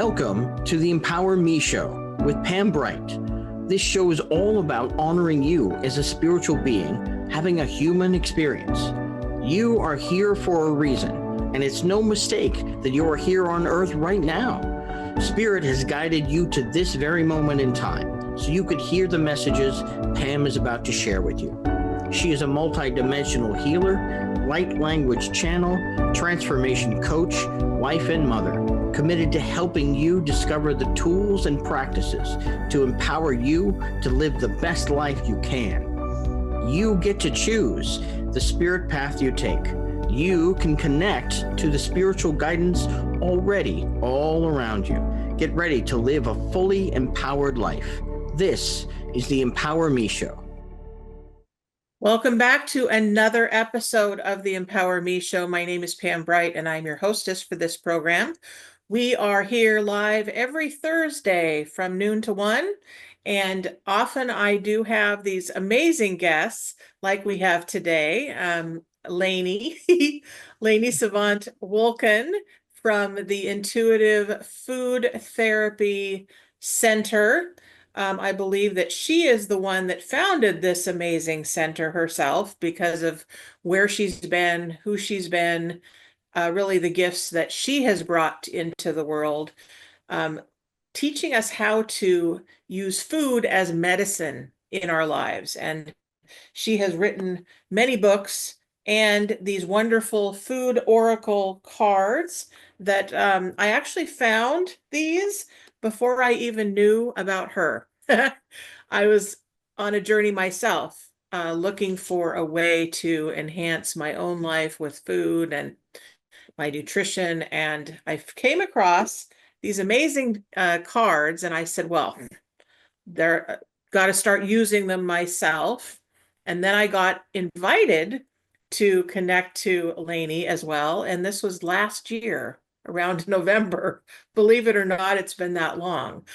Welcome to the Empower Me Show with Pam Bright. This show is all about honoring you as a spiritual being, having a human experience. You are here for a reason, and it's no mistake that you are here on Earth right now. Spirit has guided you to this very moment in time, so you could hear the messages Pam is about to share with you. She is a multi-dimensional healer, light language channel, transformation coach, wife and mother, committed to helping you discover the tools and practices to empower you to live the best life you can. You get to choose the spirit path you take. You can connect to the spiritual guidance already all around you. Get ready to live a fully empowered life. This is the Empower Me Show. Welcome back to another episode of the Empower Me Show. My name is Pam Bright, and I'm your hostess for this program. We are here live every Thursday from noon to 1, and often I do have these amazing guests like we have today, Lainie Sevanté Wulkan from the Intuitive Food Therapy Center. I believe that she is the one that founded this amazing center herself because of where she's been, who she's been, really the gifts that she has brought into the world, teaching us how to use food as medicine in our lives. And she has written many books and these wonderful food oracle cards that I actually found these before I even knew about her. I was on a journey myself, looking for a way to enhance my own life with food and my nutrition. And I came across these amazing cards, and I said, well, they're got to start using them myself. And then I got invited to connect to Lainie as well. And this was last year around November. Believe it or not, it's been that long.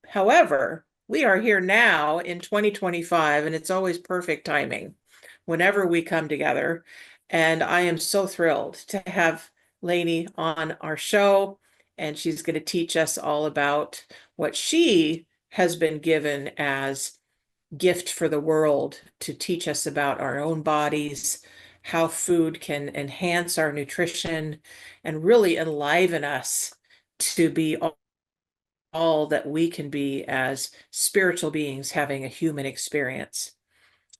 However, we are here now in 2025, and it's always perfect timing whenever we come together. And I am so thrilled to have Lainie on our show, and she's going to teach us all about what she has been given as gift for the world to teach us about our own bodies, how food can enhance our nutrition and really enliven us to be all that we can be as spiritual beings having a human experience.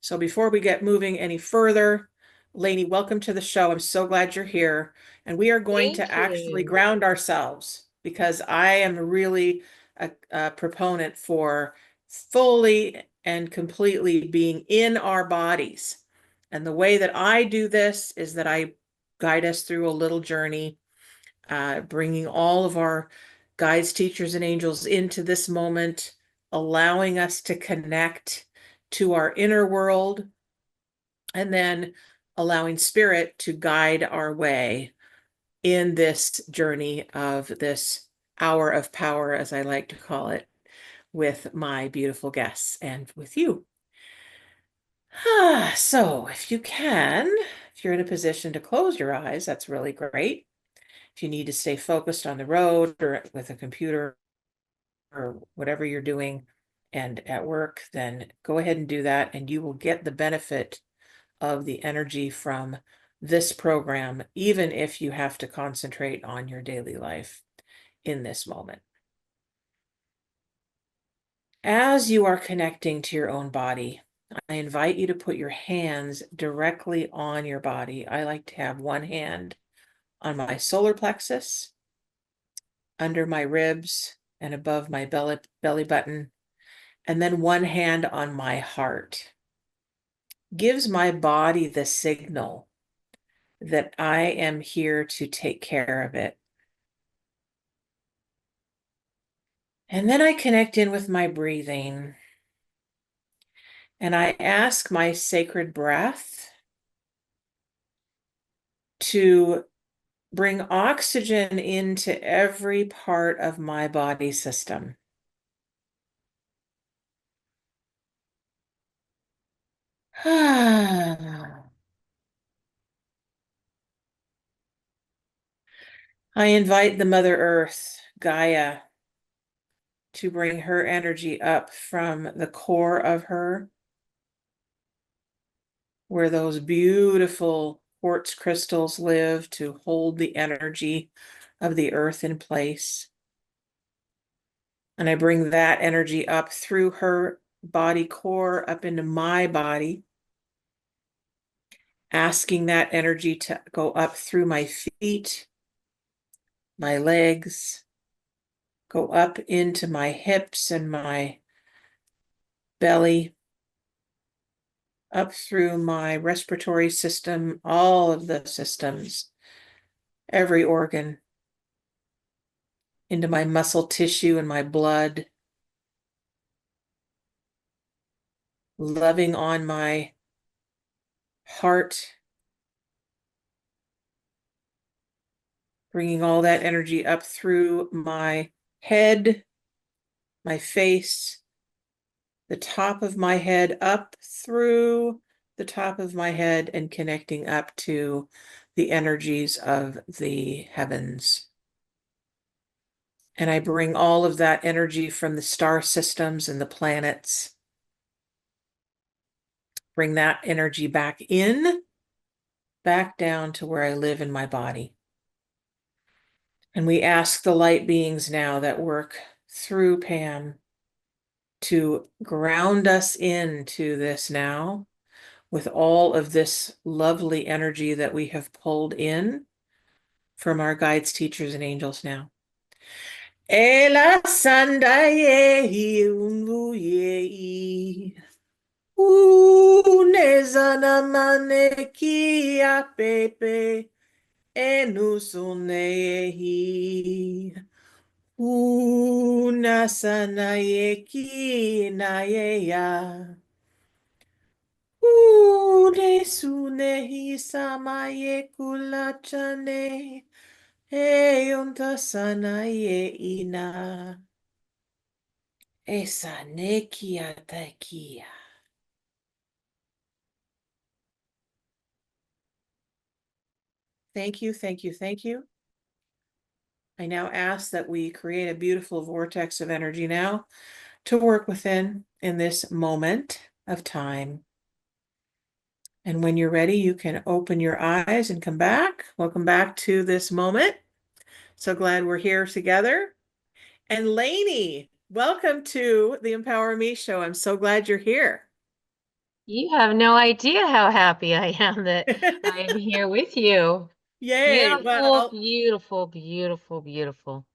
So before we get moving any further, Lainie, welcome to the show. I'm so glad you're here. And we are going to actually ground ourselves because I am really a proponent for fully and completely being in our bodies. And the way that I do this is that I guide us through a little journey, bringing all of our guides, teachers, and angels into this moment, allowing us to connect to our inner world, and then allowing spirit to guide our way in this journey of this hour of power, as I like to call it, with my beautiful guests and with you. So if you can, if you're in a position to close your eyes, that's really great. If you need to stay focused on the road or with a computer or whatever you're doing and at work, then go ahead and do that, and you will get the benefit of the energy from this program, even if you have to concentrate on your daily life in this moment. As you are connecting to your own body, I invite you to put your hands directly on your body. I like to have one hand on my solar plexus, under my ribs, and above my belly button, and then one hand on my heart. Gives my body the signal that I am here to take care of it. And then I connect in with my breathing, and I ask my sacred breath to bring oxygen into every part of my body system. I invite the Mother Earth Gaia to bring her energy up from the core of her, where those beautiful quartz crystals live to hold the energy of the earth in place. And I bring that energy up through her body core up into my body, asking that energy to go up through my feet, my legs, go up into my hips and my belly, up through my respiratory system, all of the systems, every organ, into my muscle tissue and my blood, loving on my heart, bringing all that energy up through my head, my face, the top of my head, up through the top of my head and connecting up to the energies of the heavens. And I bring all of that energy from the star systems and the planets. Bring that energy back in, back down to where I live in my body. And we ask the light beings now that work through Pam to ground us into this now with all of this lovely energy that we have pulled in from our guides, teachers, and angels now. Ela sandaye unluye unezana maneki a pepe enusunehi unasanayeki nayeya unesunehi samaye kulachane eyontasanaye ina esanekia takia. Thank you, thank you, thank you. I now ask that we create a beautiful vortex of energy now to work within in this moment of time. And when you're ready, you can open your eyes and come back. Welcome back to this moment. So glad we're here together. And Lainie, welcome to the Empower Me Show. I'm so glad you're here. You have no idea how happy I am that I am here with you. Yay. Beautiful, Well, beautiful, beautiful, beautiful.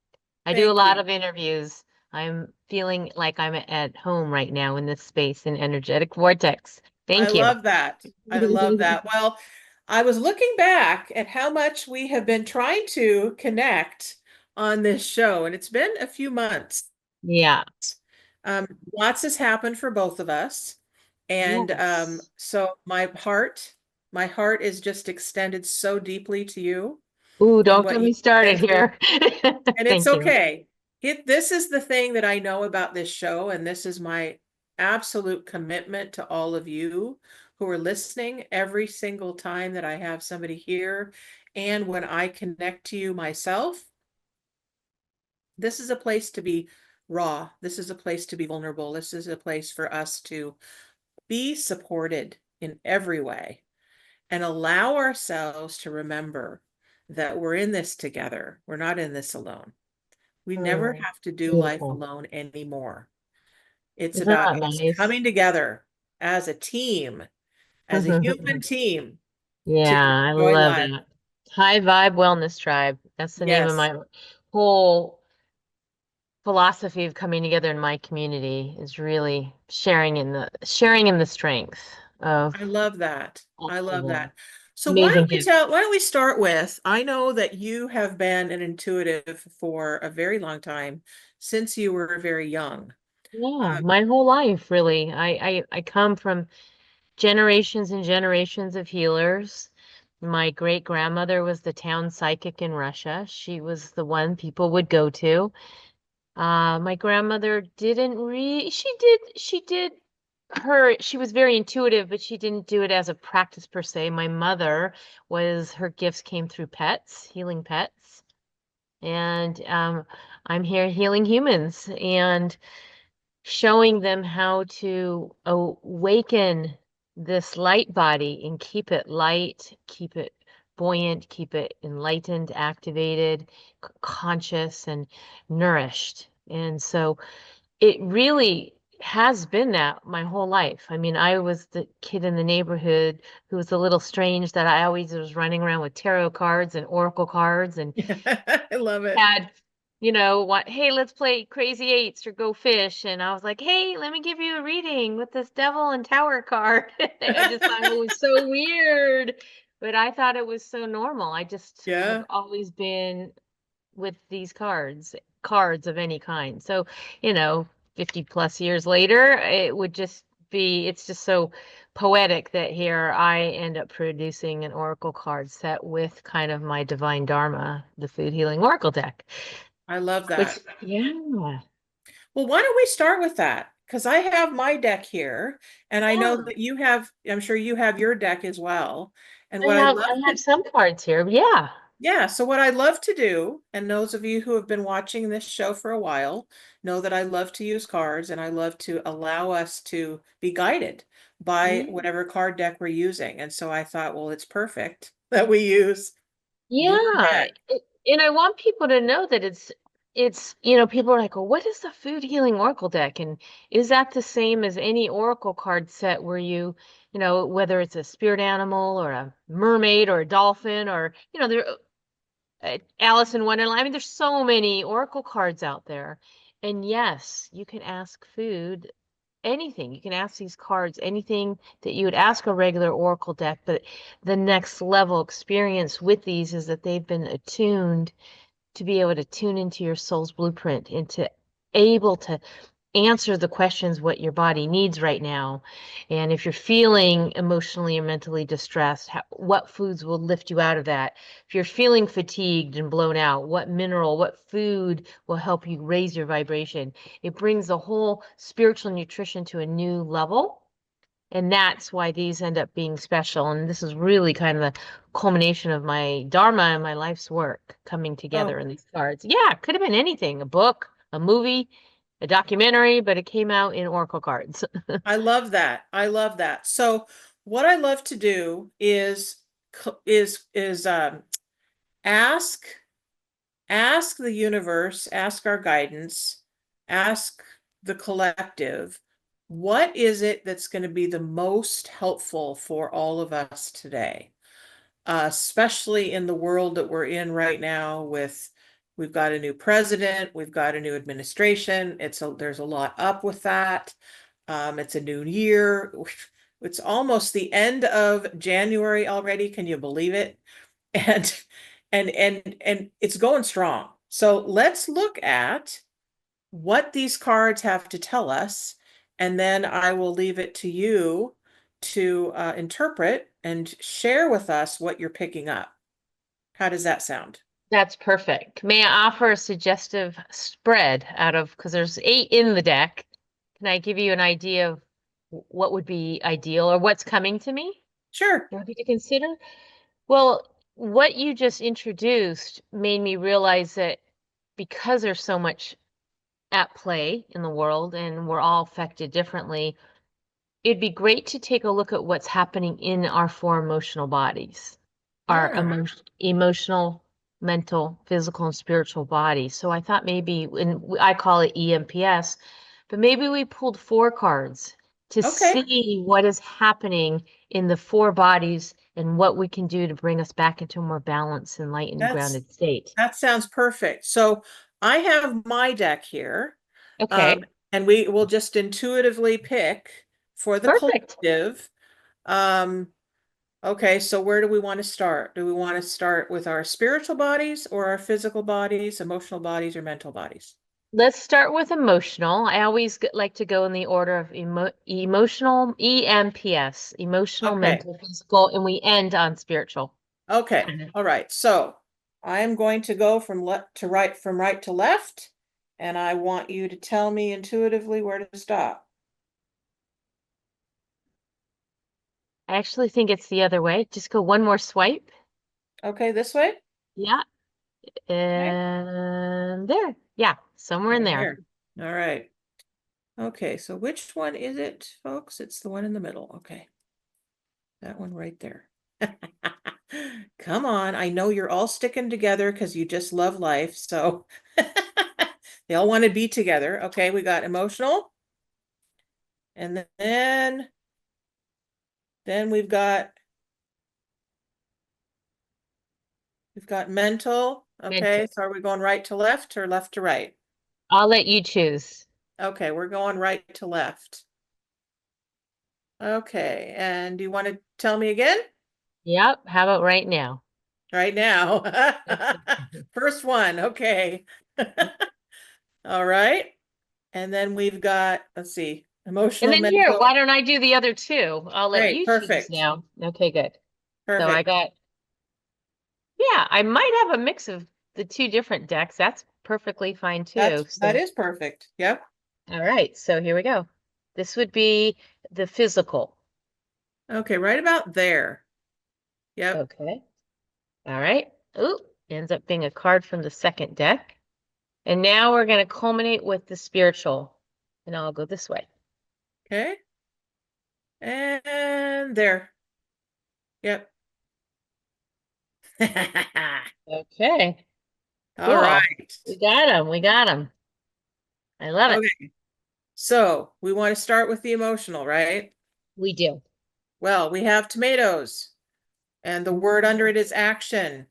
I do a thank lot you. of interviews. I'm feeling like I'm at home right now in this space and energetic vortex. I Thank you. love that. I love that. Well, I was looking back at how much we have been trying to connect on this show, and it's been a few months. Yeah. Lots has happened for both of us. And Yes. so my heart is just extended so deeply to you Ooh, and don't what get you've me started been through. here. And it's Thank you. okay. This is the thing that I know about this show, and this is my absolute commitment to all of you who are listening every single time that I have somebody here. And when I connect to you myself, this is a place to be raw. This is a place to be vulnerable. This is a place for us to be supported in every way and allow ourselves to remember that we're in this together. We're not in this alone. We never have to do life Beautiful. alone anymore. It's Isn't about that us nice? coming together as a team, as a human team to Yeah, I enjoy love life. that. High Vibe Wellness Tribe. That's the name of Yes, my whole philosophy of coming together in my community is really sharing in the strength of I love that. I all of love the that. So amazing gifts. why don't we start with, I know that you have been an intuitive for a very long time, since you were very young. Yeah, Um, my whole life, really. I come from generations and generations of healers. My great grandmother was the town psychic in Russia. She was the one people would go to. My grandmother didn't re she did she was very intuitive, but she didn't do it as a practice per se. My mother was her gifts came through pets, healing pets. and I'm here healing humans and showing them how to awaken this light body and keep it light, keep it buoyant, keep it enlightened, activated, conscious, and nourished. And so it really has been that my whole life. I mean, I was the kid in the neighborhood who was a little strange that I always was running around with tarot cards and oracle cards and I love it. had, what, hey, let's play crazy eights or go fish. And I was like, hey, let me give you a reading with this devil and tower card. I just thought it was so weird, but I thought it was so normal. I just have Yeah, always been with these cards of any kind. So, you know, 50 plus years later, it's just so poetic that here I end up producing an oracle card set with kind of my divine dharma, the food healing oracle deck, I love which, that. yeah, Well, why don't we start with that? Because I have my deck here, and I know yeah. that you have, I'm sure you have your deck as well. And I what I have love I have to, some cards here. Yeah. yeah, so what I love to do, and those of you who have been watching this show for a while know that I love to use cards and I love to allow us to be guided by Yeah. whatever card deck we're using. And so I thought, well, it's perfect that we use your Yeah, deck. and I want people to know that people are like, well, what is the food healing oracle deck? And is that the same as any oracle card set where whether it's a spirit animal or a mermaid or a dolphin or, there Alice in Wonderland. I mean, there's so many oracle cards out there. And yes, you can ask food anything. You can ask these cards anything that you would ask a regular oracle deck, but the next level experience with these is that they've been attuned to be able to tune into your soul's blueprint and to able to answer the questions what your body needs right now. And if you're feeling emotionally or mentally distressed, what foods will lift you out of that? If you're feeling fatigued and blown out, what mineral, what food will help you raise your vibration? It brings the whole spiritual nutrition to a new level. And that's why these end up being special. And this is really kind of the culmination of my dharma and my life's work coming together Oh, in these cards. Yeah, it could have been anything, a book, a movie, a documentary, but it came out in oracle cards. I love that. I love that. So what I love to do is ask ask the universe, ask our guidance, ask the collective, what is it that's going to be the most helpful for all of us today? Especially in the world that we're in right now with we've got a new president, we've got a new administration. There's a lot up with that. It's a new year. It's almost the end of January already. Can you believe it? And and it's going strong. So let's look at what these cards have to tell us, and then I will leave it to you to interpret and share with us what you're picking up. How does that sound? That's perfect. May I offer a suggestive spread because there's 8 in the deck. Can I give you an idea of what would be ideal or what's coming to me? Sure. You happy to consider? Well, what you just introduced made me realize that because there's so much at play in the world and we're all affected differently, it'd be great to take a look at what's happening in our 4 emotional bodies, our Ah, emotional, mental, physical, and spiritual bodies. So I thought maybe, and I call it EMPS, but maybe we pulled 4 cards to okay. see what is happening in the 4 bodies and what we can do to bring us back into a more balanced, enlightened, That's grounded state. that sounds perfect. So I have my deck here, Okay, and we will just intuitively pick for the perfect. collective. Um, Okay, so where do we want to start? Do we want to start with our spiritual bodies or our physical bodies, emotional bodies, or mental bodies? Let's start with emotional. I always like to go in the order of emotional, EMPS, emotional, Okay, mental, physical, and we end on spiritual. okay, Mhm. all right. So I am going to go from left to right, from right to left, and I want you to tell me intuitively where to stop. I actually think it's the other way. Just go one more swipe. Okay, this way? Yeah. And there. Yeah, somewhere in there. All right. Okay, so which one is it, folks? It's the one in the middle. Okay. That one right there. Come on. I know you're all sticking together because you just love life. So they all want to be together. Okay, we got emotional. And then we've got mental. Okay, Mental. so are we going right to left or left to right? I'll let you choose. Okay, we're going right to left. Okay, and do you want to tell me again? Yep. How about right now? Right now. First one, okay. All right. And then we've got, let's see, And emotional, then here, why mental. don't I do the other two? I'll let Great, you choose perfect, now. Okay, good. So I perfect. got, yeah, I might have a mix of the two different decks. That's perfectly fine too. That So, is perfect. Yep. all right. So here we go. This would be the physical. Okay, right about there. Yep. Okay. All right. Ooh, ends up being a card from the second deck. And now we're going to culminate with the spiritual. And I'll go this way. Okay. And there. Yep. Okay. All Cool. right. We got them. We got them. I love it. Okay. So we want to start with the emotional, right? We do. Well, we have tomatoes, and the word under it is action.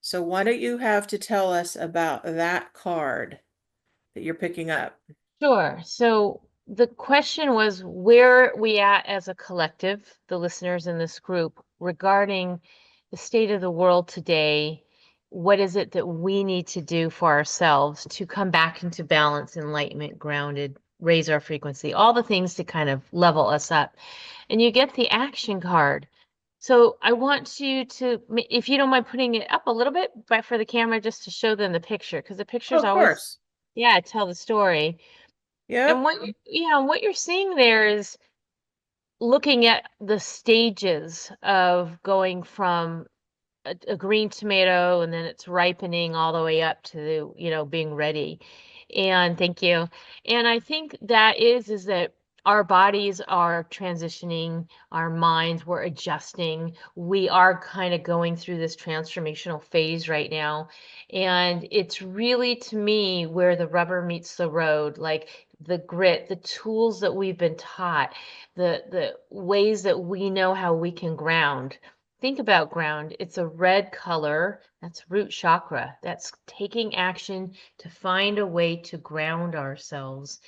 So why don't you have to tell us about that card that you're picking up? Sure. So the question was where we at as a collective, the listeners in this group, regarding the state of the world today. What is it that we need to do for ourselves to come back into balance, enlightenment, grounded, raise our frequency, all the things to kind of level us up. And you get the action card. So I want you to, if you don't mind putting it up a little bit, but for the camera, just to show them the picture, because the Oh, pictures of always, course. yeah, tell the story. And Yep. what you're seeing there is looking at the stages of going from a green tomato and then it's ripening all the way up to, being ready. And thank you. And I think that is that our bodies are transitioning, our minds, we're adjusting. We are kind of going through this transformational phase right now. And it's really, to me, where the rubber meets the road, like the grit, the tools that we've been taught, the ways that we know how we can ground. Think about ground. It's a red color. That's root chakra. That's taking action to find a way to ground ourselves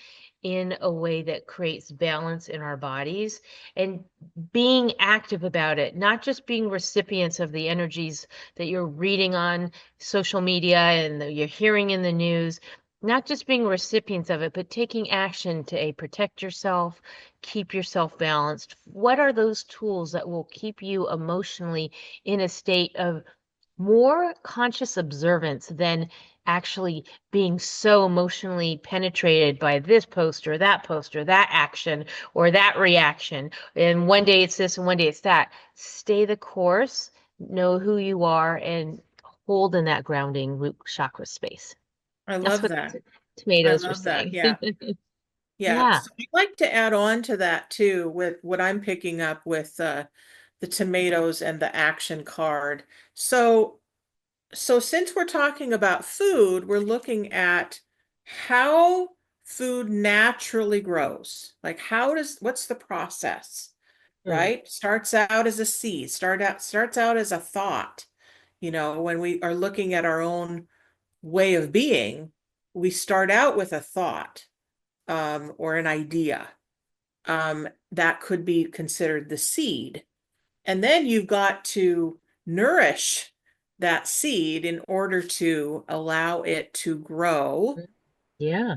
in a way that creates balance in our bodies and being active about it, not just being recipients of the energies that you're reading on social media and that you're hearing in the news, not just being recipients of it, but taking action to protect yourself, keep yourself balanced. What are those tools that will keep you emotionally in a state of more conscious observance than actually being so emotionally penetrated by this post or that action or that reaction? And one day it's this and one day it's that. Stay the course, know who you are, and hold in that grounding root chakra space. I That's love what that. I tomatoes are love that. saying. Yeah. Yeah. Yeah. So I'd like to add on to that too with what I'm picking up with the tomatoes and the action card. So since we're talking about food, we're looking at how food naturally grows. Like what's the process, Mm. right? Starts out as a seed, starts out as a thought. When we are looking at our own way of being, we start out with a thought or an idea. That could be considered the seed. And then you've got to nourish that seed in order to allow it to grow. Yeah.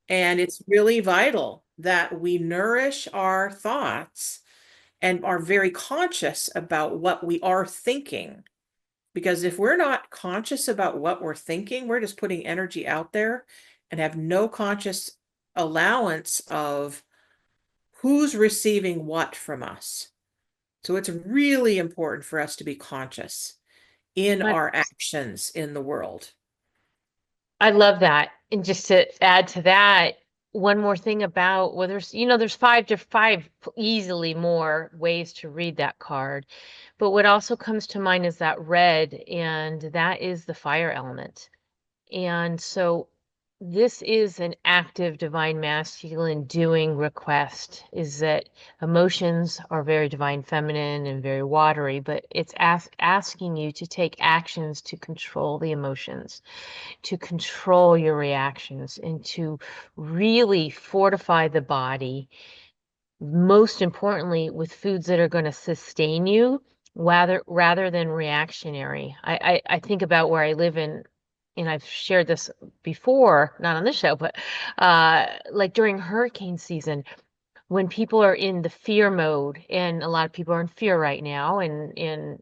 And it's really vital that we nourish our thoughts and are very conscious about what we are thinking. Because if we're not conscious about what we're thinking, we're just putting energy out there and have no conscious allowance of who's receiving what from us. So it's really important for us to be conscious. in But our actions in the world. I love that. And just to add to that, one more thing about, well, there's five easily more ways to read that card. But what also comes to mind is that red, and that is the fire element. And so this is an active divine masculine doing request, is that emotions are very divine feminine and very watery, but it's asking you to take actions to control the emotions, to control your reactions, and to really fortify the body, most importantly with foods that are going to sustain you rather than reactionary. I think about where I live in, and I've shared this before, not on this show, but like during hurricane season, when people are in the fear mode, and a lot of people are in fear right now and in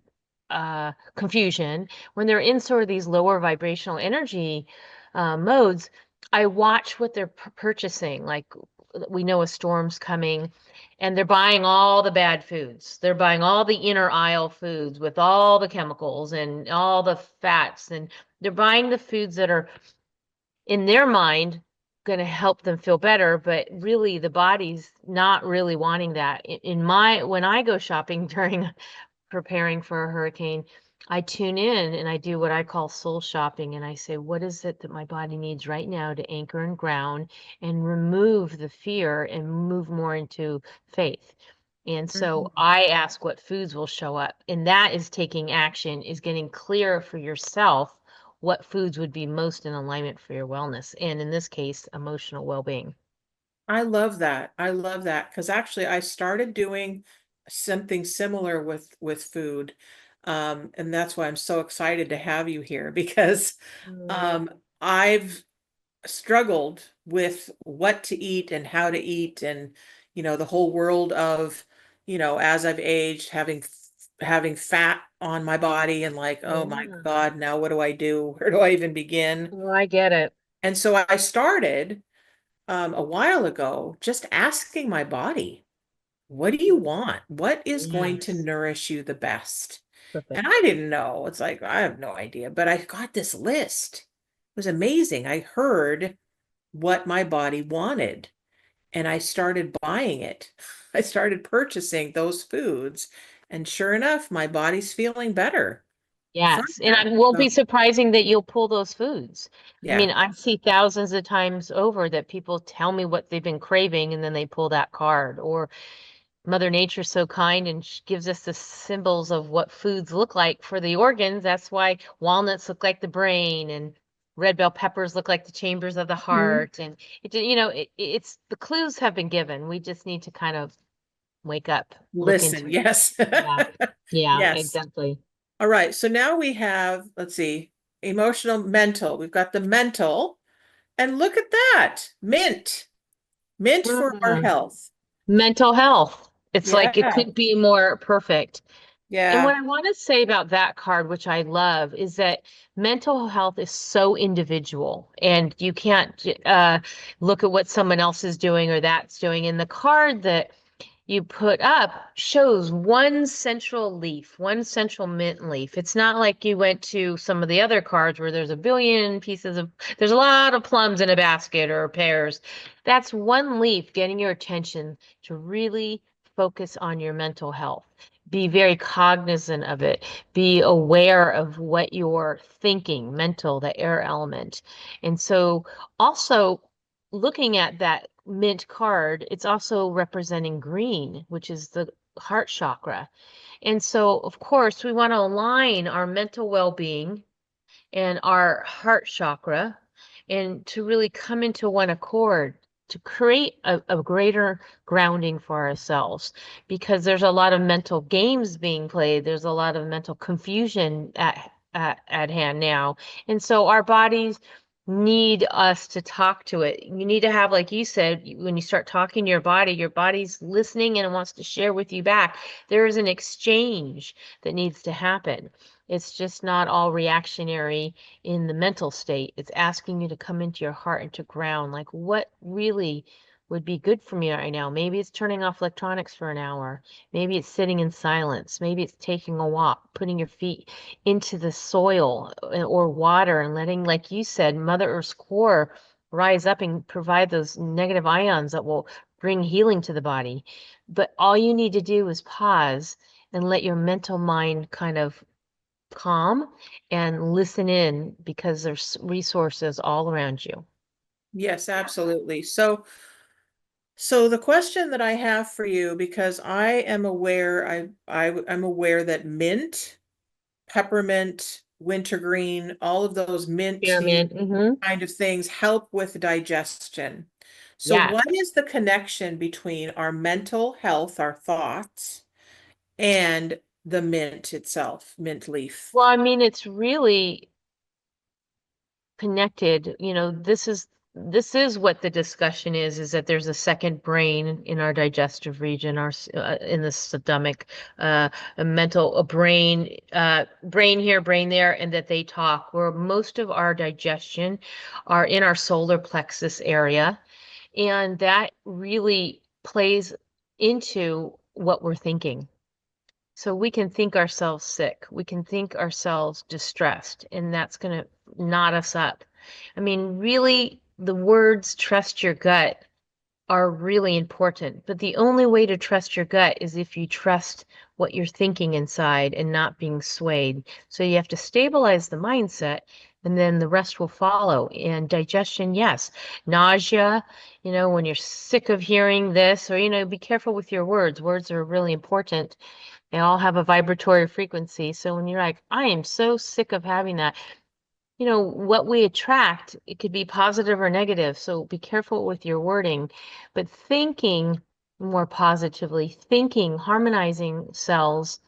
confusion, when they're in sort of these lower vibrational energy modes, I watch what they're purchasing. Like we know a storm's coming, and they're buying all the bad foods. They're buying all the inner aisle foods with all the chemicals and all the fats, and they're buying the foods that are in their mind going to help them feel better, but really the body's not really wanting that. In my when I go shopping during preparing for a hurricane, I tune in and I do what I call soul shopping, and I say, what is it that my body needs right now to anchor and ground and remove the fear and move more into faith. And so Mhm. I ask what foods will show up, and that is taking action, is getting clear for yourself what foods would be most in alignment for your wellness, and in this case, emotional well-being. I love that. I love that because actually I started doing something similar with food. And that's why I'm so excited to have you here because Mm, um, I've struggled with what to eat and how to eat and the whole world of as I've aged having fat on my body and like, oh my yeah. God, now what do I do? Where do I even begin? Well, I get it. And so I started a while ago just asking my body, what do you want? What is going to Yes. nourish you the best? And Perfect. I didn't know. It's like, I have no idea, but I got this list. It was amazing. I heard what my body wanted and I started buying it. I started purchasing those foods. And sure enough, my body's feeling better from Yes, and that. it won't So, be surprising that you'll pull those foods. I yeah. mean, I see thousands of times over that people tell me what they've been craving and then they pull that card. Or Mother Nature's so kind and gives us the symbols of what foods look like for the organs. That's why walnuts look like the brain and red bell peppers look like the chambers of the Mhm. heart. And it's the clues have been given. We just need to kind of wake up, look Listen, into it. yes. Yeah, yeah, Yes. exactly. All right. So now we have, let's see, emotional, mental. We've got the mental. And look at that. Mint. Mint for our Mm. health. Mental health. It's like it Yeah. could be more perfect. And what Yeah. I want to say about that card, which I love, is that mental health is so individual, and you can't look at what someone else is doing or that's doing. And the card that you put up shows one central leaf, one central mint leaf. It's not like you went to some of the other cards where there's a billion pieces of, there's a lot of plums in a basket or pears. That's one leaf getting your attention to really focus on your mental health. Be very cognizant of it. Be aware of what you're thinking, mental, the air element. And so also looking at that mint card, it's also representing green, which is the heart chakra. And so, of course, we want to align our mental well-being and our heart chakra and to really come into one accord to create a greater grounding for ourselves, because there's a lot of mental games being played, there's a lot of mental confusion at hand now, and so our bodies need us to talk to it. You need to have, like you said, when you start talking to your body's listening and it wants to share with you back. There is an exchange that needs to happen. It's just not all reactionary in the mental state. It's asking you to come into your heart and to ground. Like, what really would be good for me right now. Maybe it's turning off electronics for an hour. Maybe it's sitting in silence. Maybe it's taking a walk, putting your feet into the soil or water and letting, like you said, Mother Earth's core rise up and provide those negative ions that will bring healing to the body. But all you need to do is pause and let your mental mind kind of calm and listen in, because there's resources all around you. Yes, absolutely. So the question that I have for you, because I am aware, I'm aware that mint, peppermint, wintergreen, all of those mint tea Experiment. Hmm. kind of things help with digestion. So Yeah. what is the connection between our mental health, our thoughts, and the mint itself, mint leaf? Well, I mean, it's really connected. This is what the discussion is that there's a second brain in our digestive region, in the stomach, a mental, a brain, brain here, brain there, and that they talk, where most of our digestion are in our solar plexus area. And that really plays into what we're thinking. So we can think ourselves sick, we can think ourselves distressed, and that's going to knot us up. I mean, really, the words trust your gut are really important, but the only way to trust your gut is if you trust what you're thinking inside and not being swayed. So you have to stabilize the mindset, and then the rest will follow. And digestion, yes. Nausea, when you're sick of hearing this, or, be careful with your words. Words are really important. They all have a vibratory frequency. So when you're like, I am so sick of having that, what we attract, it could be positive or negative. So be careful with your wording, but thinking more positively, thinking, harmonizing cells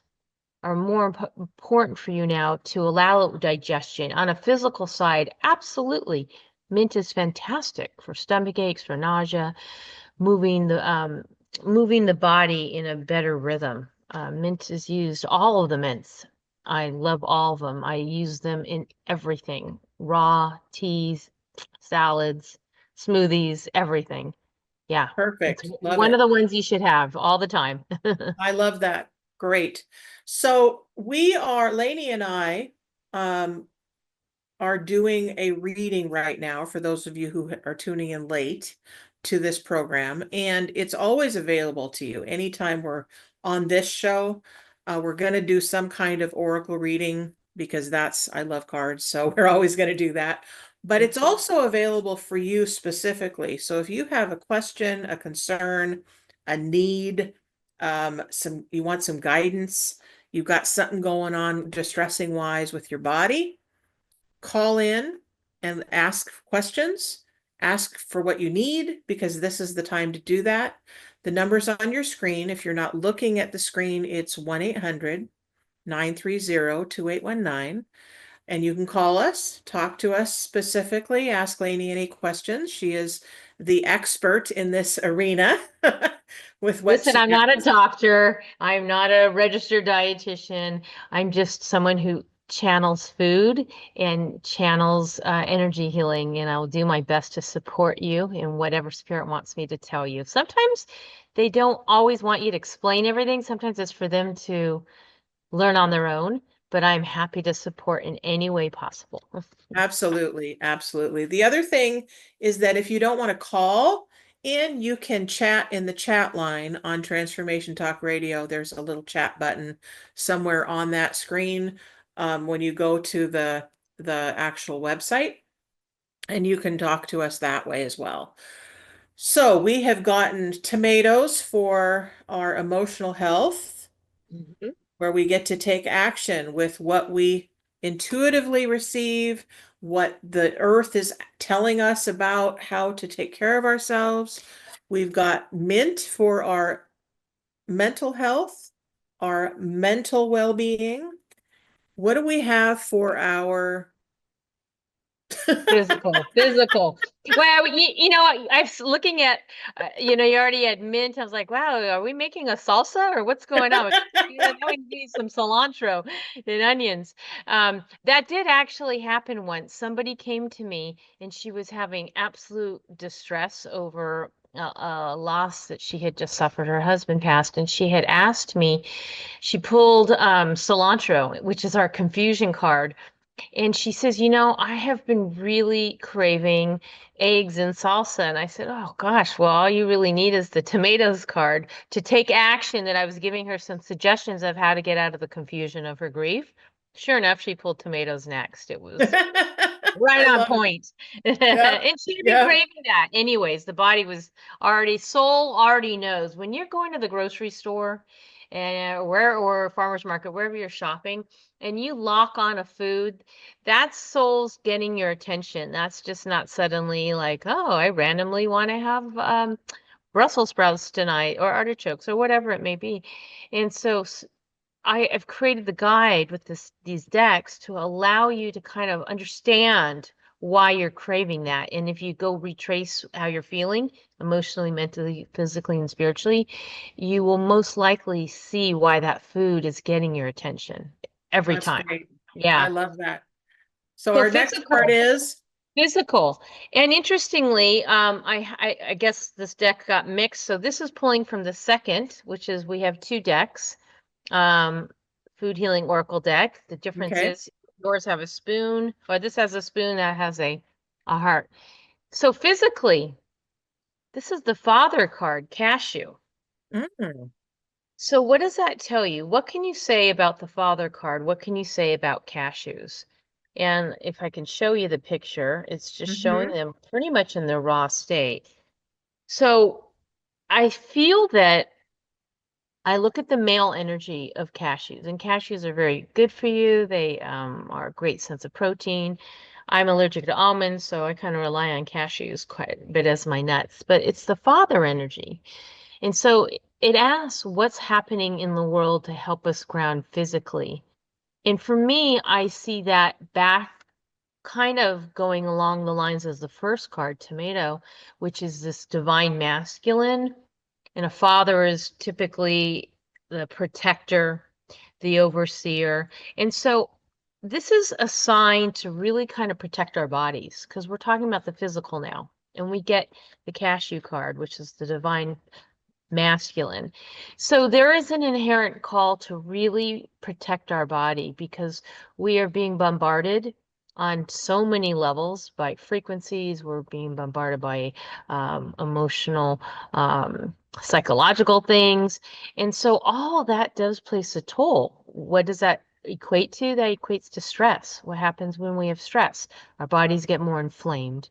are more important for you now to allow digestion. On a physical side, absolutely. Mint is fantastic for stomach aches, for nausea, moving the body in a better rhythm. Mint is used, all of the mints. I love all of them. I use them in everything, raw, teas, salads, smoothies, everything. Yeah, it's Perfect. Love one of it. the ones you should have all the time. I love that. Great. So we are, Lainey and I, um, are doing a reading right now for those of you who are tuning in late to this program, and it's always available to you anytime we're on this show. We're going to do some kind of oracle reading because I love cards, so we're always going to do that. But it's also available for you specifically. So if you have a question, a concern, a need, you want some guidance, you've got something going on distressing wise with your body, call in and ask questions, ask for what you need, because this is the time to do that. The number's on your screen. If you're not looking at the screen, it's 1-800-930-2819. And you can call us, talk to us specifically, ask Lainey any questions. She is the expert in this arena with what Listen, she I'm not a doctor. I'm not a registered dietitian. I'm just someone who channels food and channels energy healing, and I'll do my best to support you in whatever spirit wants me to tell you. Sometimes they don't always want you to explain everything. Sometimes it's for them to learn on their own, but I'm happy to support in any way possible. Absolutely, absolutely. The other thing is that if you don't want to call in, you can chat in the chat line on Transformation Talk Radio. There's a little chat button somewhere on that screen when you go to the actual website, and you can talk to us that way as well. So we have gotten tomatoes for our emotional health, Mhm. where we get to take action with what we intuitively receive, what the earth is telling us about how to take care of ourselves. We've got mint for our mental health, our mental well-being. What do we have for our Physical. Well, looking at, you already had mint. I was like, wow, are we making a salsa or what's going on? Yeah, now we need some cilantro and onions. That did actually happen once. Somebody came to me and she was having absolute distress over a loss that she had just suffered. Her husband passed, and she had asked me, she pulled cilantro, which is our confusion card. And she says, I have been really craving eggs and salsa. And I said, oh gosh, well, all you really need is the tomatoes card to take action. That I was giving her some suggestions of how to get out of the confusion of her grief. Sure enough, she pulled tomatoes next. It was right I on love it. point. Yep. And she'd been Yep. craving that. Anyways, the body was already, soul already knows. When you're going to the grocery store and or farmer's market, wherever you're shopping, and you lock on a food, that soul's getting your attention. That's just not suddenly like, oh, I randomly want to have Brussels sprouts tonight or artichokes or whatever it may be. And so I have created the guide with these decks to allow you to kind of understand why you're craving that. And if you go retrace how you're feeling emotionally, mentally, physically, and spiritually, you will most likely see why that food is getting your attention every That's time. great. Yeah. I love that. So So our next card physical, is, physical. And interestingly, I guess this deck got mixed. So this is pulling from the second, which is we have two decks. um, Food Healing Oracle deck. The difference okay. is yours have a spoon, or this has a spoon that has a heart. So physically, this is the Father card, Cashew. Mm, So what does that tell you? What can you say about the Father card? What can you say about cashews? And if I can show you the picture, it's just showing mm-hmm. them pretty much in their raw state. So I feel that I look at the male energy of cashews, and cashews are very good for you. They are a great sense of protein. I'm allergic to almonds, so I kind of rely on cashews quite a bit as my nuts, but it's the father energy. And so it asks what's happening in the world to help us ground physically. And for me, I see that back kind of going along the lines as the first card, tomato, which is this divine masculine, and a father is typically the protector, the overseer. And so this is a sign to really kind of protect our bodies because we're talking about the physical now. And we get the cashew card, which is the divine masculine. So there is an inherent call to really protect our body because we are being bombarded on so many levels by frequencies. We're being bombarded by emotional, psychological things. And so all that does place a toll. What does that equate to? That equates to stress. What happens when we have stress? Our bodies get more inflamed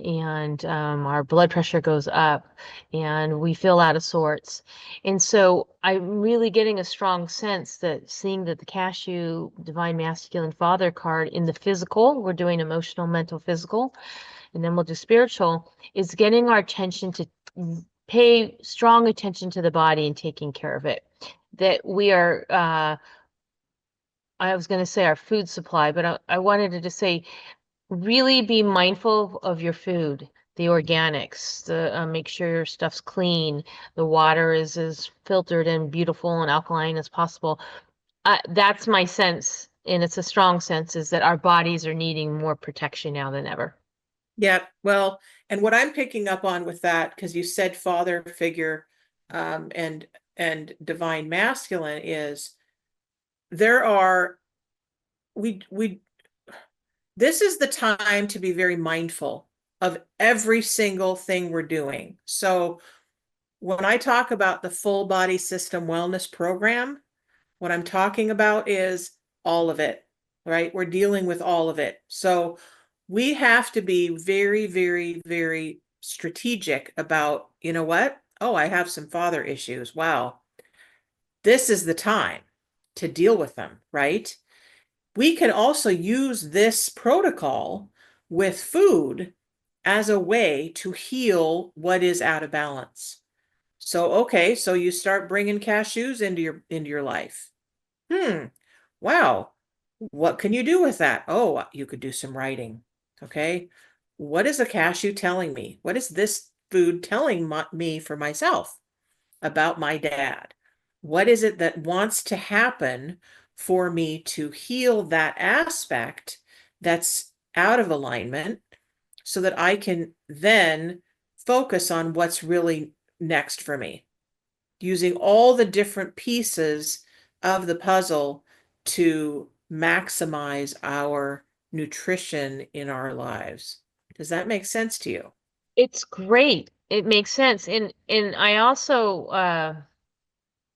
and our blood pressure goes up and we feel out of sorts. And so I'm really getting a strong sense that seeing that the cashew divine masculine father card in the physical, we're doing emotional, mental, physical, and then we'll do spiritual, is getting our attention to pay strong attention to the body and taking care of it. That we are, I was going to say our food supply, but I wanted to say really be mindful of your food, the organics, the make sure your stuff's clean, the water is as filtered and beautiful and alkaline as possible. That's my sense, and it's a strong sense, is that our bodies are needing more protection now than ever. Yeah. Well, and what I'm picking up on with that, because you said father figure, and divine masculine is there are we this is the time to be very mindful of every single thing we're doing. So when I talk about the full body system wellness program, what I'm talking about is all of it, right? We're dealing with all of it. So we have to be very, very, very strategic about, you know what? Oh, I have some father issues. Wow. This is the time to deal with them, right? We can also use this protocol with food as a way to heal what is out of balance. So, okay, so you start bringing cashews into your life. Wow. What can you do with that? Oh, you could do some writing. Okay. What is a cashew telling me? What is this food telling me for myself about my dad? What is it that wants to happen for me to heal that aspect that's out of alignment so that I can then focus on what's really next for me, using all the different pieces of the puzzle to maximize our nutrition in our lives. Does that make sense to you? It's great. It makes sense. And I also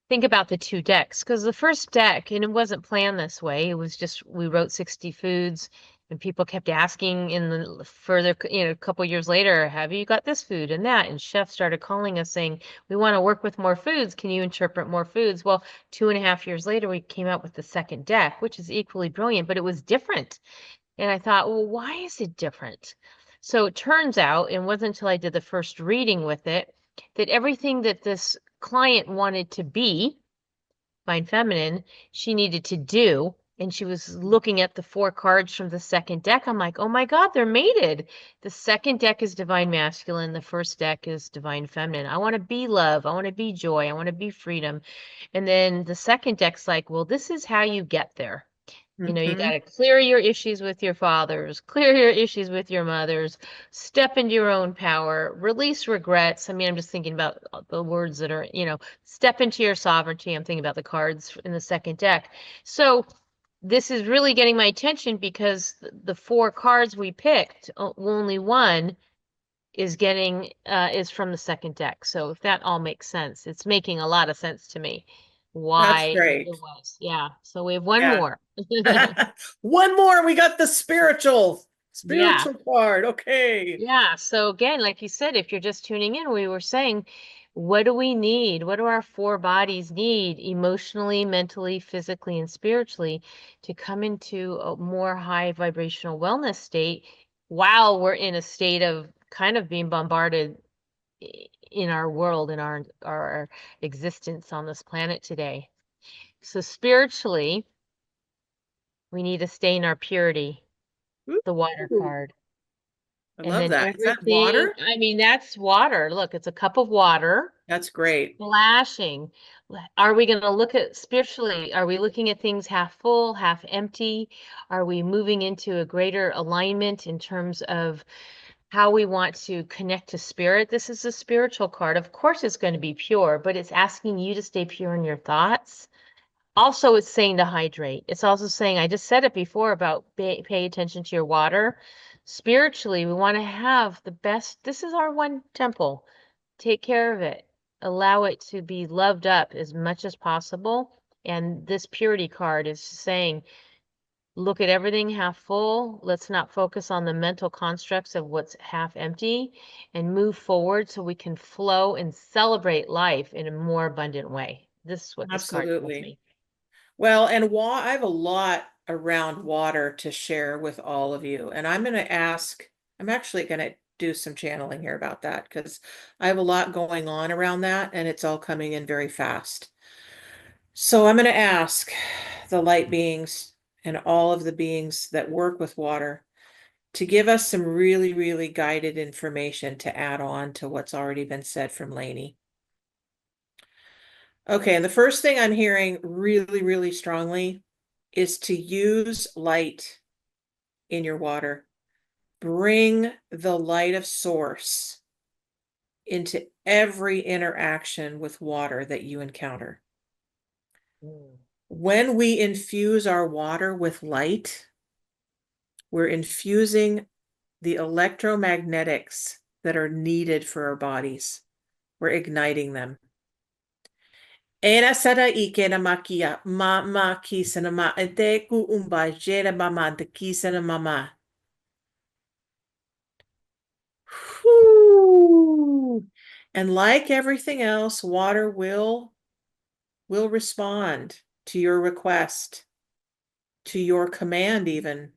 think about the two decks because the first deck, and it wasn't planned this way. It was just we wrote 60 foods, and people kept asking in the further, a couple years later, have you got this food and that? And chefs started calling us saying, we want to work with more foods. Can you interpret more foods? Well, 2.5 years later, we came out with the second deck, which is equally brilliant, but it was different. And I thought, well, why is it different? So it turns out, it wasn't until I did the first reading with it, that everything that this client wanted to be, Fine Feminine, she needed to do. And she was looking at the 4 cards from the second deck. I'm like, oh my God, they're mated. The second deck is Divine Masculine. The first deck is Divine Feminine. I want to be love. I want to be joy. I want to be freedom. And then the second deck's like, well, this is how you get there. You got to clear your issues with your fathers, clear your issues with your mothers, step into your own power, release regrets. I mean, I'm just thinking about the words that are, step into your sovereignty. I'm thinking about the cards in the second deck. So this is really getting my attention because the 4 cards we picked, only one is from the second deck. So if that all makes sense, it's making a lot of sense to me That's why it great. was. Yeah. So we have one Yeah. more. One more. We got the Yeah. spiritual card. Okay. Yeah. So again, like you said, if you're just tuning in, we were saying, what do we need? What do our 4 bodies need emotionally, mentally, physically, and spiritually to come into a more high vibrational wellness state while we're in a state of kind of being bombarded in our world, in our existence on this planet today? So spiritually, we need to stay in our purity, the water Ooh, card. I And love then that. Is that everything, water? I mean, that's water. Look, it's a cup of water That's great. splashing. Are we going to look at spiritually? Are we looking at things half full, half empty? Are we moving into a greater alignment in terms of how we want to connect to spirit? This is a spiritual card. Of course, it's going to be pure, but it's asking you to stay pure in your thoughts. Also, it's saying to hydrate. It's also saying, I just said it before about pay attention to your water. Spiritually, we want to have the best. This is our one temple. Take care of it. Allow it to be loved up as much as possible. And this purity card is saying, look at everything half full. Let's not focus on the mental constructs of what's half empty and move forward so we can flow and celebrate life in a more abundant way. This is what this card tells Absolutely. me. Well, and I have a lot around water to share with all of you. And I'm actually going to do some channeling here about that because I have a lot going on around that and it's all coming in very fast. So I'm going to ask the light beings and all of the beings that work with water to give us some really, really guided information to add on to what's already been said from Lainie. Okay, and the first thing I'm hearing really, really strongly is to use light in your water. Bring the light of source into every interaction with water that you encounter. Mm. When we infuse our water with light, we're infusing the electromagnetics that are needed for our bodies. We're igniting them. Era sara ike na makia ma kisa na ma ete ku umba jera mama de kisa na mama. Whew. And like everything else, water will respond to your request, to your command even.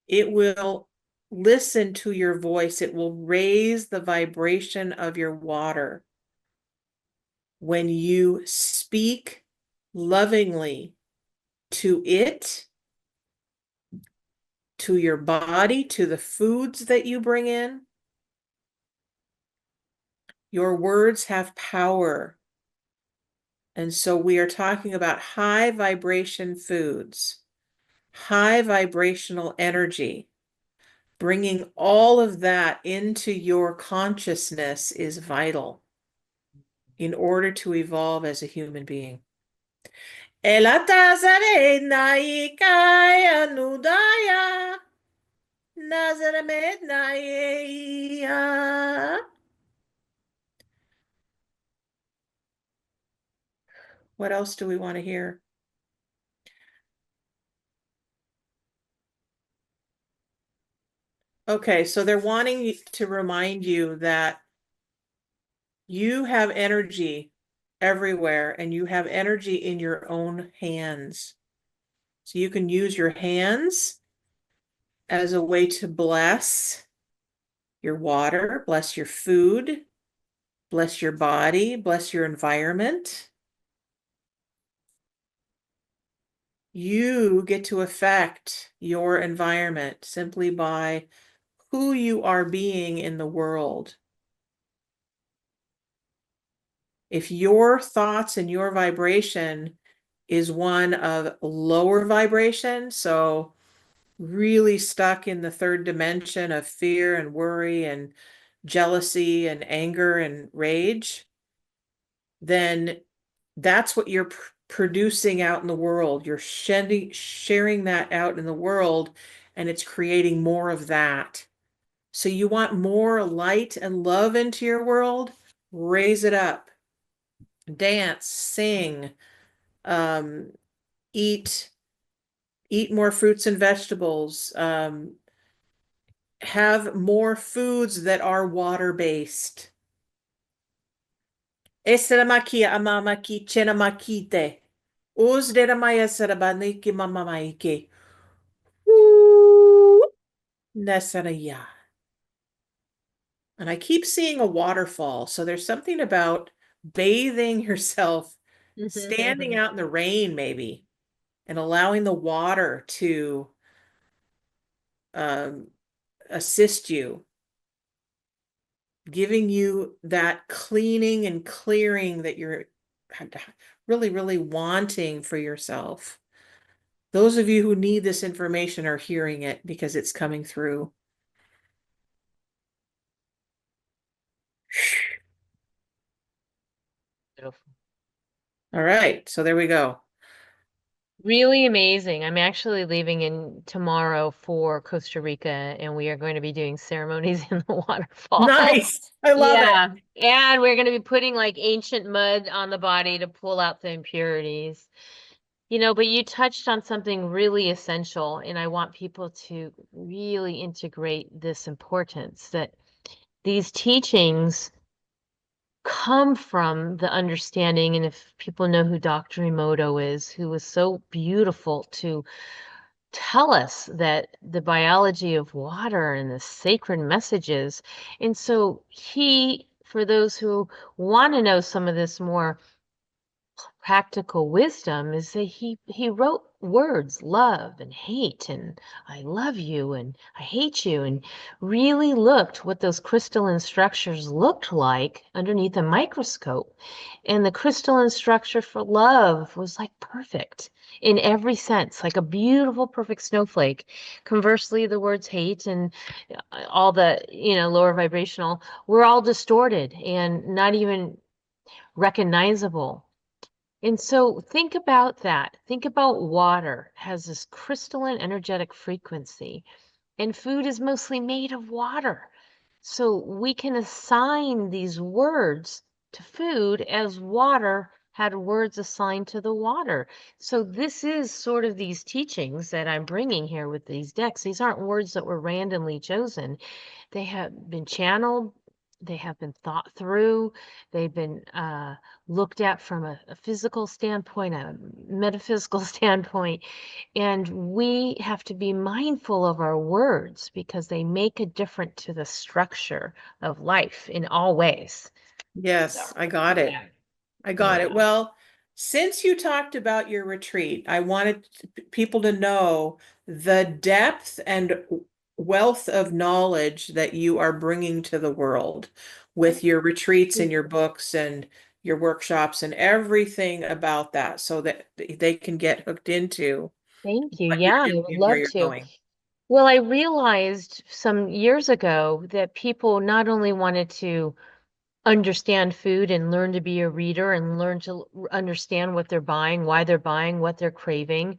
It will listen to your voice. It will raise the vibration of your water when you speak lovingly to it, to your body, to the foods that you bring in. Your words have power. And so we are talking about high vibration foods, high vibrational energy. bringing all of that into your consciousness is vital in order to evolve as a human being. What else do we want to hear? Okay, so they're wanting to remind you that you have energy everywhere and you have energy in your own hands. So you can use your hands as a way to bless your water, bless your food, bless your body, bless your environment. You get to affect your environment simply by who you are being in the world. If your thoughts and your vibration is one of lower vibration, so really stuck in the third dimension of fear and worry and jealousy and anger and rage, then that's what you're producing out in the world. You're sharing that out in the world, and it's creating more of that. So you want more light and love into your world? Raise it up. Dance, sing, um, eat more fruits and vegetables, have more foods that are water-based. Esaramaki amamaki chenamakite. Uzderamaya sarabaniki mamamaike. Nasaraya. And I keep seeing a waterfall. So there's something about bathing yourself, standing out in the rain, maybe, and allowing the water to assist you, giving you that cleaning and clearing that you're really, really wanting for yourself. Those of you who need this information are hearing it because it's coming through. Beautiful. All right, so there we go. Really amazing. I'm actually leaving in tomorrow for Costa Rica, and we are going to be doing ceremonies in the waterfall. Nice. I love it. Yeah, and we're going to be putting like ancient mud on the body to pull out the impurities. You know, but you touched on something really essential, and I want people to really integrate this importance that these teachings come from the understanding, and if people know who Dr. Emoto is, who was so beautiful to tell us that the biology of water and the sacred messages. And so he, for those who want to know some of this more practical wisdom, is that he wrote words love and hate and I love you and I hate you, and really looked what those crystalline structures looked like underneath a microscope. And the crystalline structure for love was like perfect in every sense, like a beautiful perfect snowflake. Conversely, the words hate and all the, you know, lower vibrational were all distorted and not even recognizable. And so think about that. Think about water has this crystalline energetic frequency, and food is mostly made of water. So we can assign these words to food as water had words assigned to the water. So this is sort of these teachings that I'm bringing here with these decks. These aren't words that were randomly chosen. They have been channeled, they have been thought through, they've been looked at from a physical standpoint, a metaphysical standpoint, and we have to be mindful of our words because they make a difference to the structure of life in all ways. Yes, I got it. I got it. Well, since you talked about your retreat, I wanted people to know the depth and wealth of knowledge that you are bringing to the world with your retreats and your books and your workshops and everything about that so that they can get hooked into Thank you. what you're Yeah, I doing would and where love you're to. going. Well, I realized some years ago that people not only wanted to understand food and learn to be a reader and learn to understand what they're buying, why they're buying, what they're craving,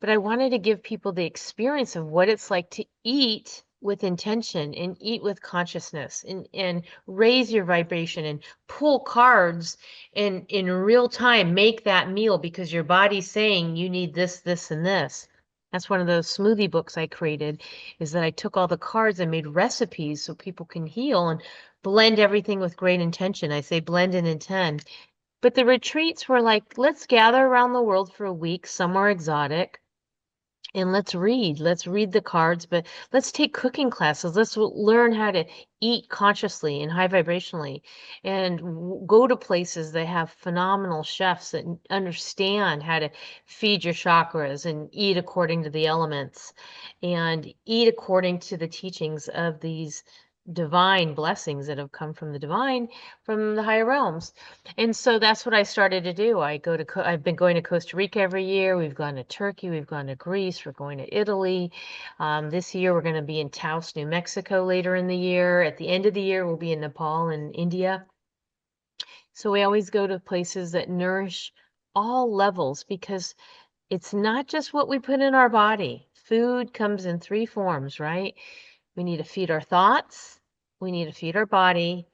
but I wanted to give people the experience of what it's like to eat with intention and eat with consciousness and raise your vibration and pull cards and in real time make that meal because your body's saying you need this, this, and this. That's one of those smoothie books I created, is that I took all the cards and made recipes so people can heal and blend everything with great intention. I say blend and intend. But the retreats were like, let's gather around the world for a week, somewhere exotic and let's read the cards, but let's take cooking classes. Let's learn how to eat consciously and high vibrationally and go to places that have phenomenal chefs that understand how to feed your chakras and eat according to the elements and eat according to the teachings of these divine blessings that have come from the divine, from the higher realms. And so that's what I started to do. I've been going to Costa Rica every year. We've gone to Turkey. We've gone to Greece. We're going to Italy. This year, we're going to be in Taos, New Mexico later in the year. At the end of the year, we'll be in Nepal and India. So we always go to places that nourish all levels because it's not just what we put in our body. Food comes in three forms, right? We need to feed our thoughts. We need to feed our body,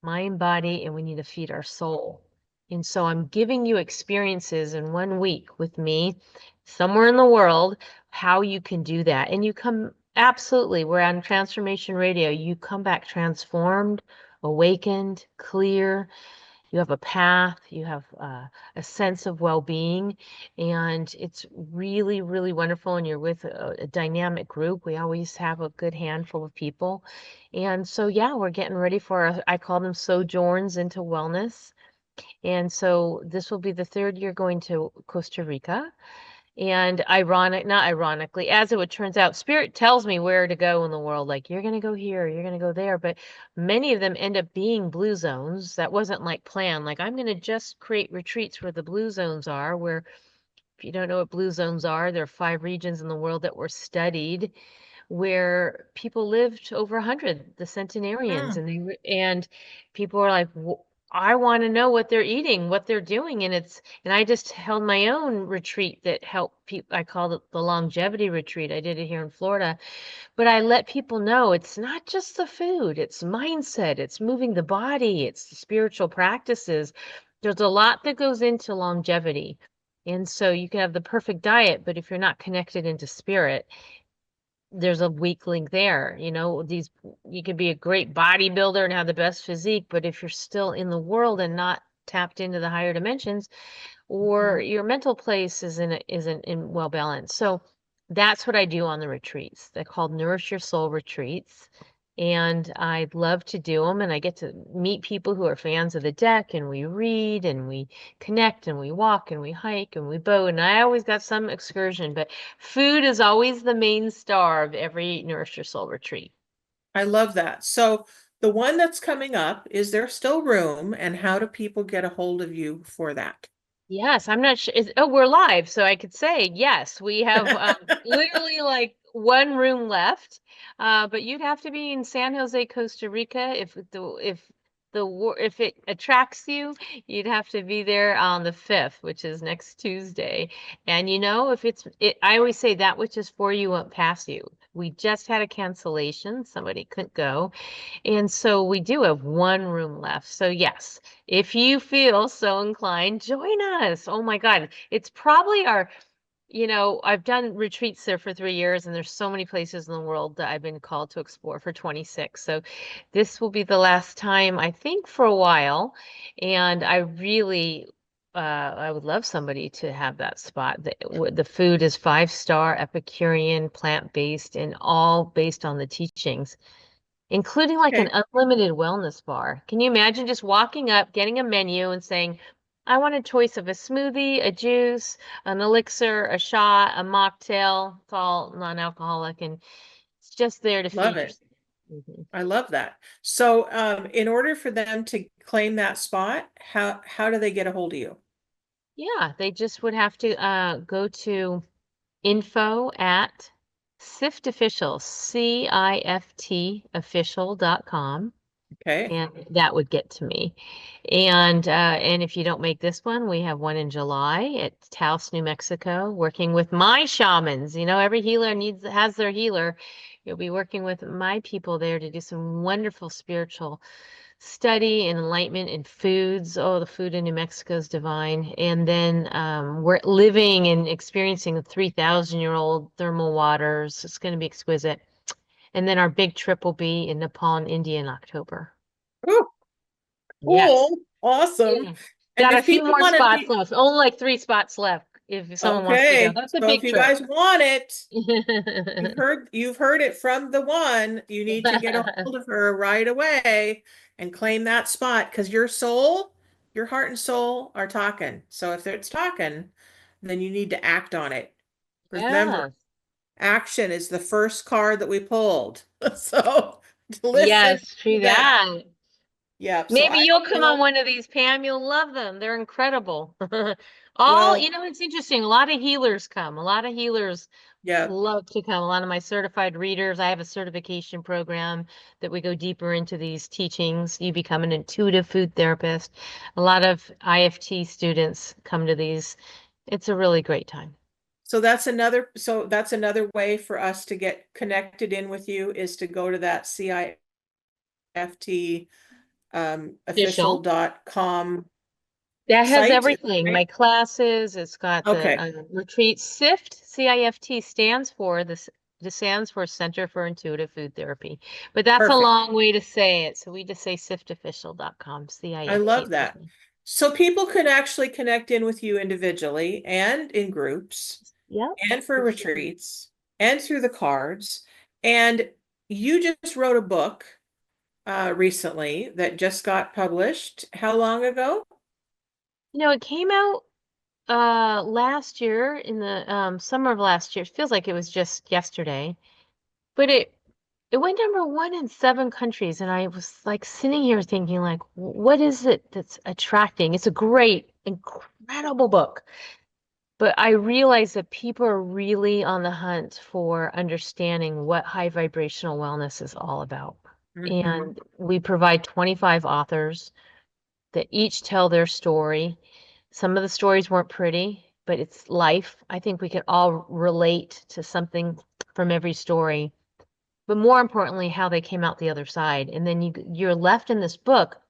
mind, body, and we need to feed our soul. And so I'm giving you experiences in 1 week with me somewhere in the world, how you can do that. And you come, absolutely, we're on Transformation Radio. You come back transformed, awakened, clear. You have a path, you have a sense of well-being, and it's really, really wonderful. And you're with a dynamic group. We always have a good handful of people. And so, yeah, we're getting ready for, I call them sojourns into wellness. And so this will be the third year going to Costa Rica. And not ironically, as it would turns out, spirit tells me where to go in the world. Like, you're going to go here, you're going to go there. But many of them end up being blue zones. That wasn't like planned. Like, I'm going to just create retreats where the blue zones are, where if you don't know what blue zones are, there are 5 regions in the world that were studied where people lived over 100, the centenarians, Mm. and people are like, I want to know what they're eating, what they're doing, and I just held my own retreat that helped people. I called it the longevity retreat. I did it here in Florida, but I let people know it's not just the food, it's mindset, it's moving the body, it's the spiritual practices. There's a lot that goes into longevity. And so you can have the perfect diet, but if you're not connected into spirit, there's a weak link there. You could be a great bodybuilder and have the best physique, but if you're still in the world and not tapped into the higher dimensions, or Mhm. your mental place isn't in well balanced. So that's what I do on the retreats. They're called Nourish Your Soul retreats. And I love to do them, and I get to meet people who are fans of the deck, and we read, and we connect, and we walk, and we hike, and we boat. And I always got some excursion, but food is always the main star of every Nourish Your Soul retreat. I love that. So the one that's coming up, is there still room, and how do people get a hold of you for that? Yes, I'm not sure. Oh, we're live, so I could say yes. We have literally like one room left, but you'd have to be in San Jose, Costa Rica. If it attracts you, you'd have to be there on the 5th, which is next Tuesday. And if I always say that which is for you won't pass you. We just had a cancellation; somebody couldn't go. And so we do have one room left. So yes, if you feel so inclined, join us. Oh my God. It's probably I've done retreats there for 3 years, and there's so many places in the world that I've been called to explore for 26. So this will be the last time, I think, for a while. And I would love somebody to have that spot. The food is 5-star, Epicurean, plant-based, and all based on the teachings, including like an Okay, unlimited wellness bar. Can you imagine just walking up, getting a menu and saying, I want a choice of a smoothie, a juice, an elixir, a shot, a mocktail. It's all non-alcoholic, and it's just there to love feed it. yourself. Mhm. I love that. So in order for them to claim that spot, how do they get a hold of you? Yeah, they just would have to go to info at Sift Official, CIFT official.com. Okay. And that would get to me. And if you don't make this one, we have one in July at Taos, New Mexico, working with my shamans. You know, every healer has their healer. You'll be working with my people there to do some wonderful spiritual study and enlightenment in foods. Oh, the food in New Mexico is divine. And then we're living and experiencing 3,000-year-old thermal waters. It's going to be exquisite. And then our big trip will be in Nepal and India in October. Ooh, Yes. cool. Awesome. Yeah. And Got a if few people more want to spots be left. Only like 3 spots left if someone wants to go. okay, That's a so if big you trip. guys want it, you've heard it from the one. You need to get a hold of her right away and claim that spot because your soul, your heart and soul are talking. So if it's talking, then you need to act on it. Remember, Yes. action is the first card that we pulled. So listen Yes, to true that. that. Yep. So Maybe I you'll don't come on know. one of these, Pam. You'll love them. They're incredible. Well, It's interesting. A lot of healers come. A lot of healers yeah. love to come. A lot of my certified readers, I have a certification program that we go deeper into these teachings. You become an intuitive food therapist. A lot of IFT students come to these. It's a really great time. So that's another way for us to get connected in with you is to go to that CIFT Official. official.com That has site, everything. right? My classes, it's got the Okay, retreat. SIFT, CIFT stands for this stands for Center for Intuitive Food Therapy. But that's a perfect. long way to say it. So we just say siftofficial.com, I CIFT love that. official. So people can actually connect in with you individually and in groups Yep. and for retreats and through the cards. And you just wrote a book recently that just got published. How long ago? It came out last year in the summer of last year. It feels like it was just yesterday. But it went #1 in 7 countries, and I was like sitting here thinking, like, what is it that's attracting? It's a great, incredible book. But I realize that people are really on the hunt for understanding what high vibrational wellness is all about. Mhm. And we provide 25 authors that each tell their story. Some of the stories weren't pretty, but it's life. I think we could all relate to something from every story, but more importantly, how they came out the other side. And then you're left in this book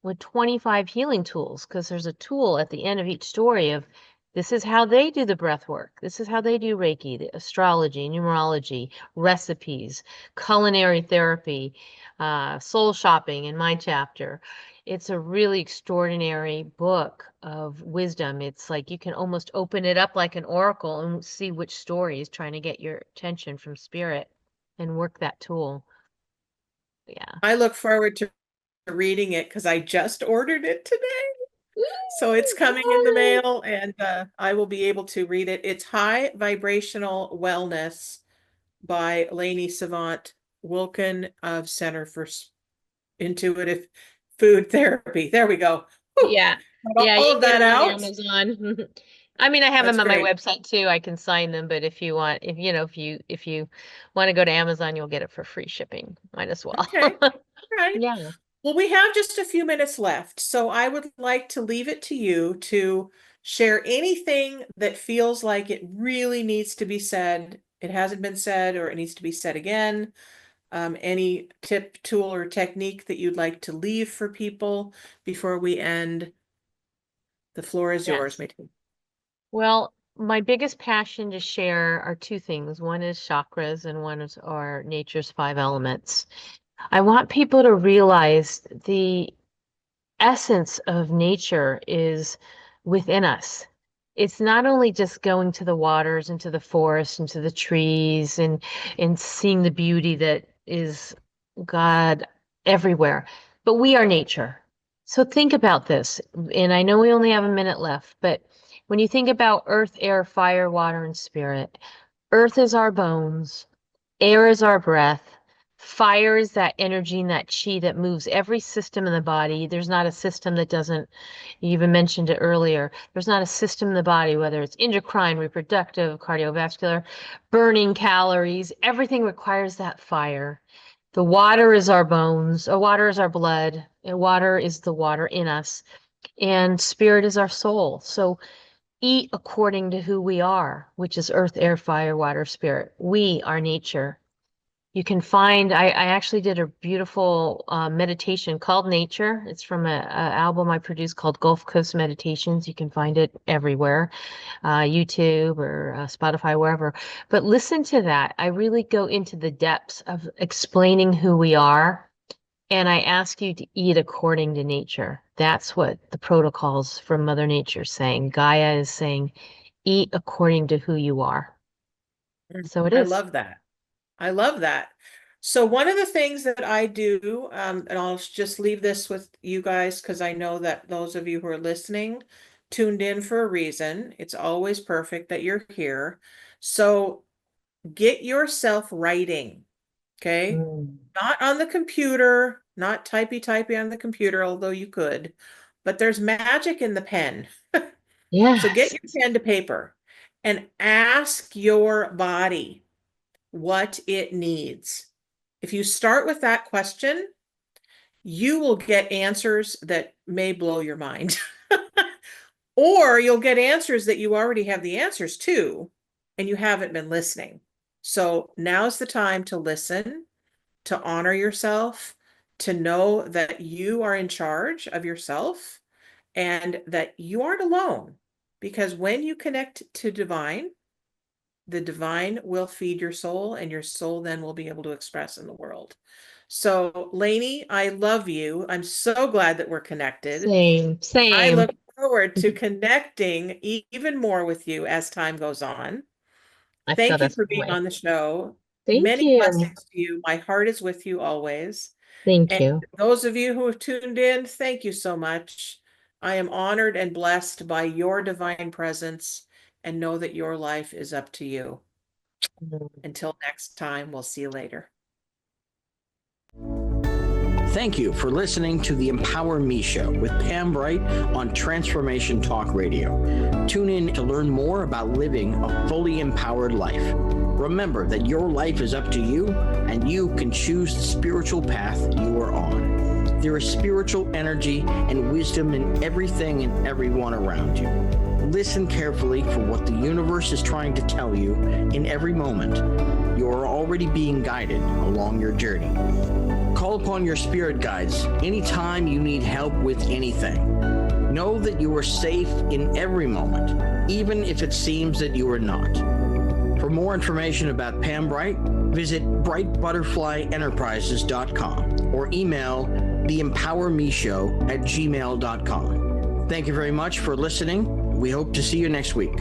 with 25 healing tools because there's a tool at the end of each story of this is how they do the breath work. This is how they do Reiki, the astrology, numerology, recipes, culinary therapy, soul shopping in my chapter. It's a really extraordinary book of wisdom. It's like you can almost open it up like an oracle and see which story is trying to get your attention from spirit and work that tool. Yeah. I look forward to reading it because I just ordered it today. So it's coming in the Yay! mail and I will be able to read it. It's High Vibrational Wellness by Lainie Sevanté Wulkan of Center for Intuitive Food Therapy. There we go. Whew. Yeah. Got Yeah, all you of can get that them on out. Amazon. I mean, I have That's them on my great. website too. I can sign them, but if you want, if you want to go to Amazon, you'll get it for free shipping. Might as well. Okay. All right. Yeah. Well, we have just a few minutes left, so I would like to leave it to you to share anything that feels like it really needs to be said. It hasn't been said, or it needs to be said again. Any tip, tool, or technique that you'd like to leave for people before we end. The floor is yours, Yes. Matey. Well, my biggest passion to share are two things. One is chakras and one is our nature's 5 elements. I want people to realize the essence of nature is within us. It's not only just going to the waters, into the forest, into the trees, and seeing the beauty that is God everywhere, but we are nature. So think about this. And I know we only have a minute left, but when you think about earth, air, fire, water, and spirit, earth is our bones, air is our breath, Fire is that energy and that chi that moves every system in the body. There's not a system that doesn't, you even mentioned it earlier, there's not a system in the body, whether it's endocrine, reproductive, cardiovascular, burning calories, everything requires that fire. The water is our bones, water is our blood, and water is the water in us, and spirit is our soul. So eat according to who we are, which is earth, air, fire, water, spirit. We are nature. You can find, I actually did a beautiful meditation called Nature. It's from a album I produced called Gulf Coast Meditations. You can find it everywhere, YouTube or Spotify, wherever. But listen to that. I really go into the depths of explaining who we are. And I ask you to eat according to nature. That's what the protocols from Mother Nature is saying. Gaia is saying, eat according to who you are. So it I is. love that. I love that. So one of the things that I do, and I'll just leave this with you guys because I know that those of you who are listening tuned in for a reason. It's always perfect that you're here. So get yourself writing, okay? Not on the computer, not typey on the computer, although you could, but there's magic in the pen. Yeah. So get your pen to paper and ask your body what it needs. If you start with that question, you will get answers that may blow your mind. Or you'll get answers that you already have the answers to, and you haven't been listening. So now's the time to listen, to honor yourself, to know that you are in charge of yourself and that you aren't alone. Because when you connect to divine, the divine will feed your soul, and your soul then will be able to express in the world. So, Lainie, I love you. I'm so glad that we're connected. Same. I look forward to connecting even more with you as time goes on. Thank you for being on the show. Thank Many you. blessings to you. My heart is with you always. Thank And you. those of you who have tuned in, thank you so much. I am honored and blessed by your divine presence, and know that your life is up to you. Until next time, we'll see you later. Thank you for listening to the Empower Me Show with Pam Bright on Transformation Talk Radio. Tune in to learn more about living a fully empowered life. Remember that your life is up to you, and you can choose the spiritual path you are on. There is spiritual energy and wisdom in everything and everyone around you. Listen carefully for what the universe is trying to tell you in every moment. You are already being guided along your journey. Call upon your spirit guides anytime you need help with anything. Know that you are safe in every moment, even if it seems that you are not. For more information about Pam Bright, visit brightbutterflyenterprises.com or email theempowermeshow@gmail.com. Thank you very much for listening. We hope to see you next week.